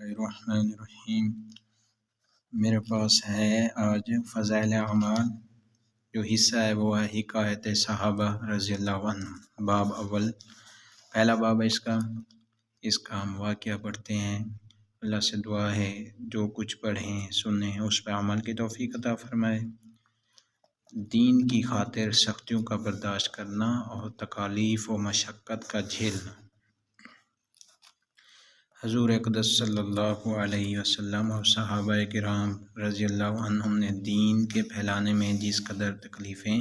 الرحمن الرحیم۔ میرے پاس ہے آج فضائل اعمال، جو حصہ ہے وہ ہے حکایت صحابہ رضی اللہ عنہ۔ باب اول، پہلا باب ہے اس کا ہم واقعہ پڑھتے ہیں۔ اللہ سے دعا ہے جو کچھ پڑھیں سنیں اس پہ عمل کی توفیق عطا فرمائے۔ دین کی خاطر سختیوں کا برداشت کرنا اور تکالیف و مشقت کا جھیلنا۔ حضور اقدس صلی اللہ علیہ وسلم اور صحابہ کرام رضی اللہ عنہم نے دین کے پھیلانے میں جس قدر تکلیفیں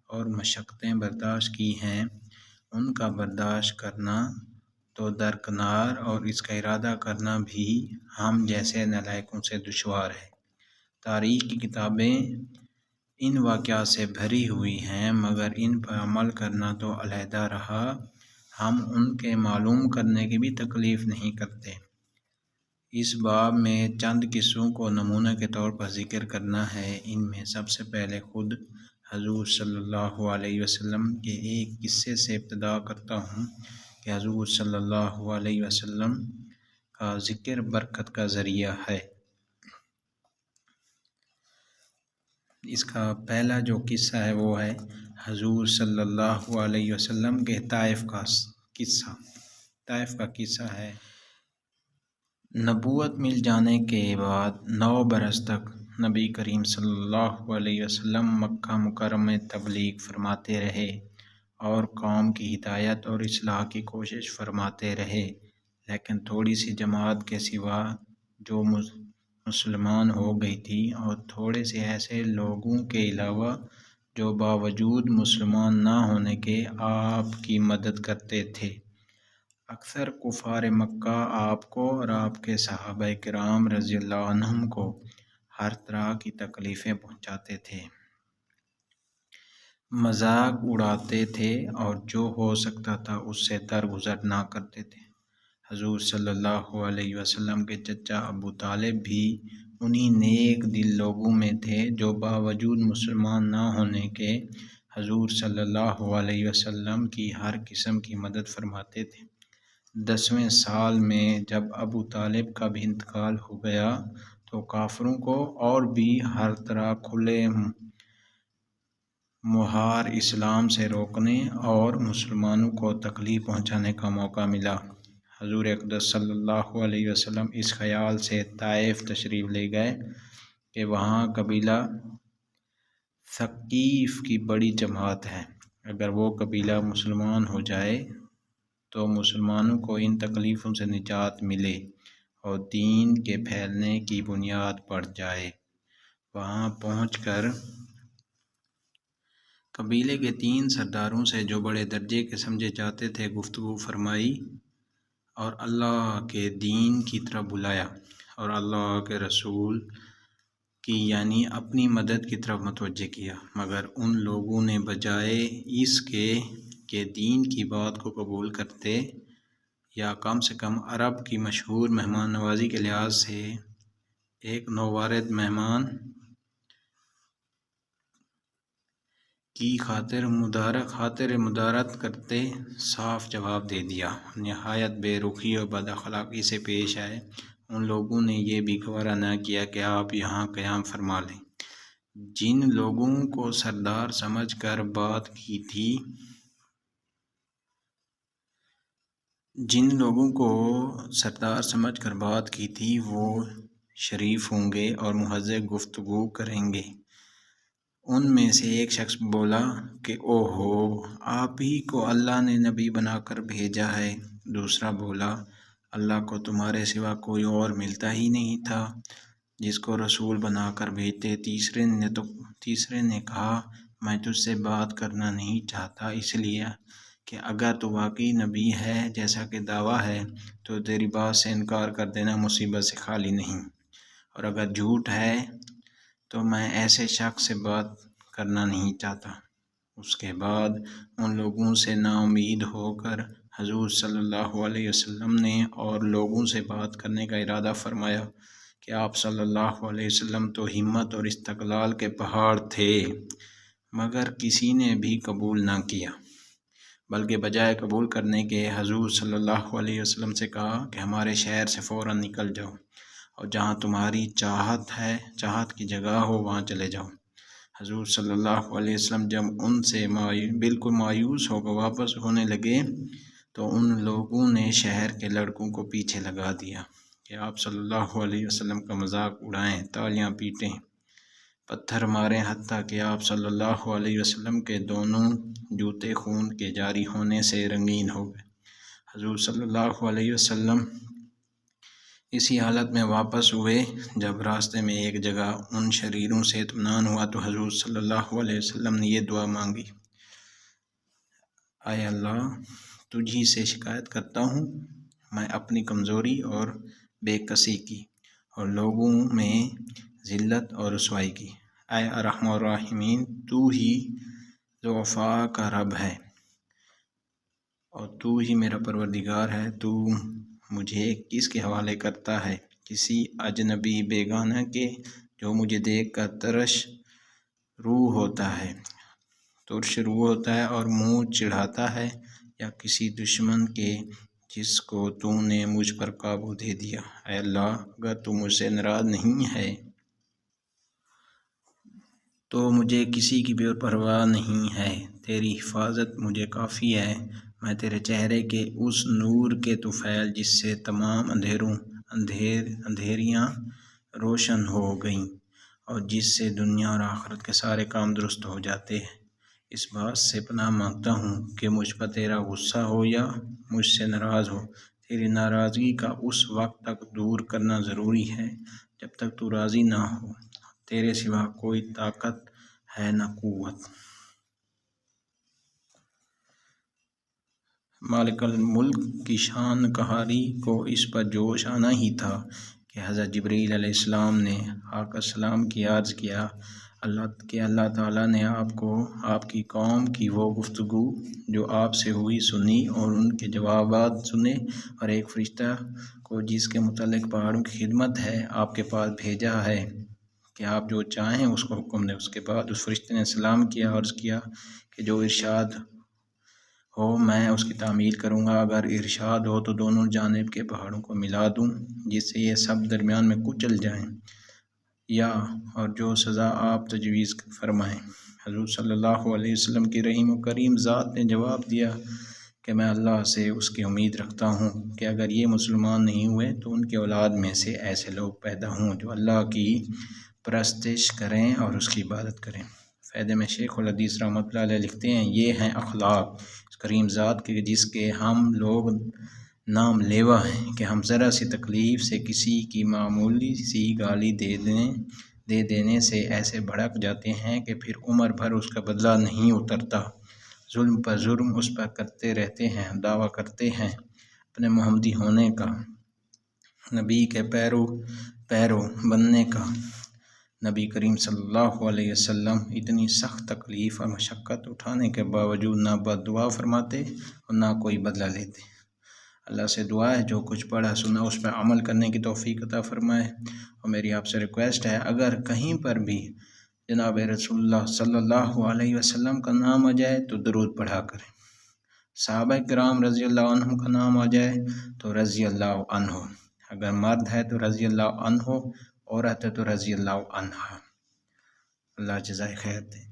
اور مشقتیں برداشت کی ہیں، ان کا برداشت کرنا تو درکنار اور اس کا ارادہ کرنا بھی ہم جیسے نالائقوں سے دشوار ہے۔ تاریخ کی کتابیں ان واقعات سے بھری ہوئی ہیں، مگر ان پر عمل کرنا تو علیحدہ رہا، ہم ان کے معلوم کرنے کی بھی تکلیف نہیں کرتے۔ اس باب میں چند قصوں کو نمونہ کے طور پر ذکر کرنا ہے۔ ان میں سب سے پہلے خود حضور صلی اللہ علیہ وسلم کے ایک قصے سے ابتدا کرتا ہوں کہ حضور صلی اللہ علیہ وسلم کا ذکر برکت کا ذریعہ ہے۔ اس کا پہلا جو قصہ ہے وہ ہے حضور صلی اللہ علیہ وسلم کے طائف کا قصہ۔ طائف کا قصہ ہے، نبوت مل جانے کے بعد 9 برس تک نبی کریم صلی اللہ علیہ وسلم مکہ مکرمہ میں تبلیغ فرماتے رہے اور قوم کی ہدایت اور اصلاح کی کوشش فرماتے رہے، لیکن تھوڑی سی جماعت کے سوا جو مسلمان ہو گئی تھی اور تھوڑے سے ایسے لوگوں کے علاوہ جو باوجود مسلمان نہ ہونے کے آپ کی مدد کرتے تھے۔ اکثر کفار مکہ آپ کو اور آپ کے صحابہ کرام رضی اللہ عنہم کو ہر طرح کی تکلیفیں پہنچاتے تھے، مذاق اڑاتے تھے اور جو ہو سکتا تھا اس سے درگزر نہ کرتے تھے۔ حضور صلی اللہ علیہ وسلم کے چچا ابو طالب بھی انہی نیک دل لوگوں میں تھے جو باوجود مسلمان نہ ہونے کے حضور صلی اللہ علیہ وسلم کی ہر قسم کی مدد فرماتے تھے۔ 10ویں سال میں جب ابو طالب کا بھی انتقال ہو گیا تو کافروں کو اور بھی ہر طرح کھلے مہار اسلام سے روکنے اور مسلمانوں کو تکلیف پہنچانے کا موقع ملا۔ حضور اقدس صلی اللہ علیہ وسلم اس خیال سے طائف تشریف لے گئے کہ وہاں قبیلہ ثقیف کی بڑی جماعت ہے، اگر وہ قبیلہ مسلمان ہو جائے تو مسلمانوں کو ان تکلیفوں سے نجات ملے اور دین کے پھیلنے کی بنیاد پڑ جائے۔ وہاں پہنچ کر قبیلے کے 3 سرداروں سے جو بڑے درجے کے سمجھے جاتے تھے گفتگو فرمائی اور اللہ کے دین کی طرف بلایا اور اللہ کے رسول کی یعنی اپنی مدد کی طرف متوجہ کیا، مگر ان لوگوں نے بجائے اس کے کہ دین کی بات کو قبول کرتے یا کم سے کم عرب کی مشہور مہمان نوازی کے لحاظ سے ایک نوارد مہمان کی خاطر مدارت کرتے صاف جواب دے دیا، نہایت بے رخی اور بد اخلاقی سے پیش آئے۔ ان لوگوں نے یہ بھی گوارا نہ کیا کہ آپ یہاں قیام فرما لیں۔ جن لوگوں کو سردار سمجھ کر بات کی تھی وہ شریف ہوں گے اور مہذب گفتگو کریں گے۔ ان میں سے ایک شخص بولا کہ اوہو، آپ ہی کو اللہ نے نبی بنا کر بھیجا ہے۔ دوسرا بولا، اللہ کو تمہارے سوا کوئی اور ملتا ہی نہیں تھا جس کو رسول بنا کر بھیجتے۔ تیسرے نے کہا، میں تجھ سے بات کرنا نہیں چاہتا اس لیے کہ اگر تو واقعی نبی ہے جیسا کہ دعویٰ ہے تو تیری بات سے انکار کر دینا مصیبت سے خالی نہیں، اور اگر جھوٹ ہے تو میں ایسے شخص سے بات کرنا نہیں چاہتا۔ اس کے بعد ان لوگوں سے نا امید ہو کر حضور صلی اللہ علیہ وسلم نے اور لوگوں سے بات کرنے کا ارادہ فرمایا کہ آپ صلی اللہ علیہ وسلم تو ہمت اور استقلال کے پہاڑ تھے، مگر کسی نے بھی قبول نہ کیا، بلکہ بجائے قبول کرنے کے حضور صلی اللہ علیہ وسلم سے کہا کہ ہمارے شہر سے فوراً نکل جاؤ اور جہاں تمہاری چاہت کی جگہ ہو وہاں چلے جاؤ۔ حضور صلی اللہ علیہ وسلم جب ان سے بالکل مایوس ہو کر واپس ہونے لگے تو ان لوگوں نے شہر کے لڑکوں کو پیچھے لگا دیا کہ آپ صلی اللہ علیہ وسلم کا مذاق اڑائیں، تالیاں پیٹیں، پتھر ماریں، حتیٰ کہ آپ صلی اللہ علیہ وسلم کے دونوں جوتے خون کے جاری ہونے سے رنگین ہو گئے۔ حضور صلی اللہ علیہ وسلم اسی حالت میں واپس ہوئے۔ جب راستے میں ایک جگہ ان شریروں سے اطمینان ہوا تو حضور صلی اللہ علیہ وسلم نے یہ دعا مانگی: اے اللہ، تجھ ہی سے شکایت کرتا ہوں میں اپنی کمزوری اور بے کسی کی اور لوگوں میں ذلت اور رسوائی کی۔ اے ارحم الراحمین، تو ہی ضعفاء کا رب ہے اور تو ہی میرا پروردگار ہے۔ تو مجھے کس کے حوالے کرتا ہے؟ کسی اجنبی بیگانہ کے جو مجھے دیکھ کر ترش روح ہوتا ہے اور منہ چڑھاتا ہے، یا کسی دشمن کے جس کو تو نے مجھ پر قابو دے دیا۔ اے اللہ، اگر تو مجھ سے ناراض نہیں ہے تو مجھے کسی کی بھی پرواہ نہیں ہے، تیری حفاظت مجھے کافی ہے۔ میں تیرے چہرے کے اس نور کے طفیل جس سے تمام اندھیریاں روشن ہو گئیں اور جس سے دنیا اور آخرت کے سارے کام درست ہو جاتے ہیں، اس بات سے پناہ مانگتا ہوں کہ مجھ پر تیرا غصہ ہو یا مجھ سے ناراض ہو۔ تیری ناراضگی کا اس وقت تک دور کرنا ضروری ہے جب تک تو راضی نہ ہو۔ تیرے سوا کوئی طاقت ہے نہ قوت۔ مالک الملک کی شان قہاری کو اس پر جوش آنا ہی تھا کہ حضرت جبریل علیہ السلام نے آقا السلام کی عرض کیا کہ اللہ تعالیٰ نے آپ کو آپ کی قوم کی وہ گفتگو جو آپ سے ہوئی سنی اور ان کے جوابات سنے، اور ایک فرشتہ کو جس کے متعلق پہاڑوں کی خدمت ہے آپ کے پاس بھیجا ہے کہ آپ جو چاہیں اس کو حکم دیں۔ اس کے بعد اس فرشتے نے سلام کیا، عرض کیا کہ جو ارشاد ہو میں اس کی تعمیل کروں گا، اگر ارشاد ہو تو دونوں جانب کے پہاڑوں کو ملا دوں جس سے یہ سب درمیان میں کچل جائیں، اور جو سزا آپ تجویز فرمائیں۔ حضور صلی اللہ علیہ وسلم کی رحیم و کریم ذات نے جواب دیا کہ میں اللہ سے اس کی امید رکھتا ہوں کہ اگر یہ مسلمان نہیں ہوئے تو ان کی اولاد میں سے ایسے لوگ پیدا ہوں جو اللہ کی پرستش کریں اور اس کی عبادت کریں۔ فائدے میں شیخ الحدیث رحمۃ اللہ علیہ لکھتے ہیں، یہ ہیں اخلاق اس کریم ذات کے جس کے ہم لوگ نام لیوا ہیں کہ ہم ذرا سی تکلیف سے کسی کی معمولی سی گالی دے دینے سے ایسے بھڑک جاتے ہیں کہ پھر عمر بھر اس کا بدلہ نہیں اترتا۔ ظلم پر ظلم اس پر کرتے رہتے ہیں، دعویٰ کرتے ہیں اپنے محمدی ہونے کا، نبی کے پیرو بننے کا۔ نبی کریم صلی اللہ علیہ وسلم اتنی سخت تکلیف اور مشقت اٹھانے کے باوجود نہ بد دعا فرماتے اور نہ کوئی بدلہ لیتے۔ اللہ سے دعا ہے جو کچھ پڑھا سنا اس پر عمل کرنے کی توفیق عطا فرمائے۔ اور میری آپ سے ریکویسٹ ہے، اگر کہیں پر بھی جناب رسول اللہ صلی اللہ علیہ وسلم کا نام آ جائے تو درود پڑھا کریں، صحابہ کرام رضی اللہ عنہ کا نام آ جائے تو رضی اللہ عنہ، اگر مرد ہے تو رضی اللہ عنہ، عورت ہے تو رضی اللہ عنہا۔ اللہ جزائے خیر دے۔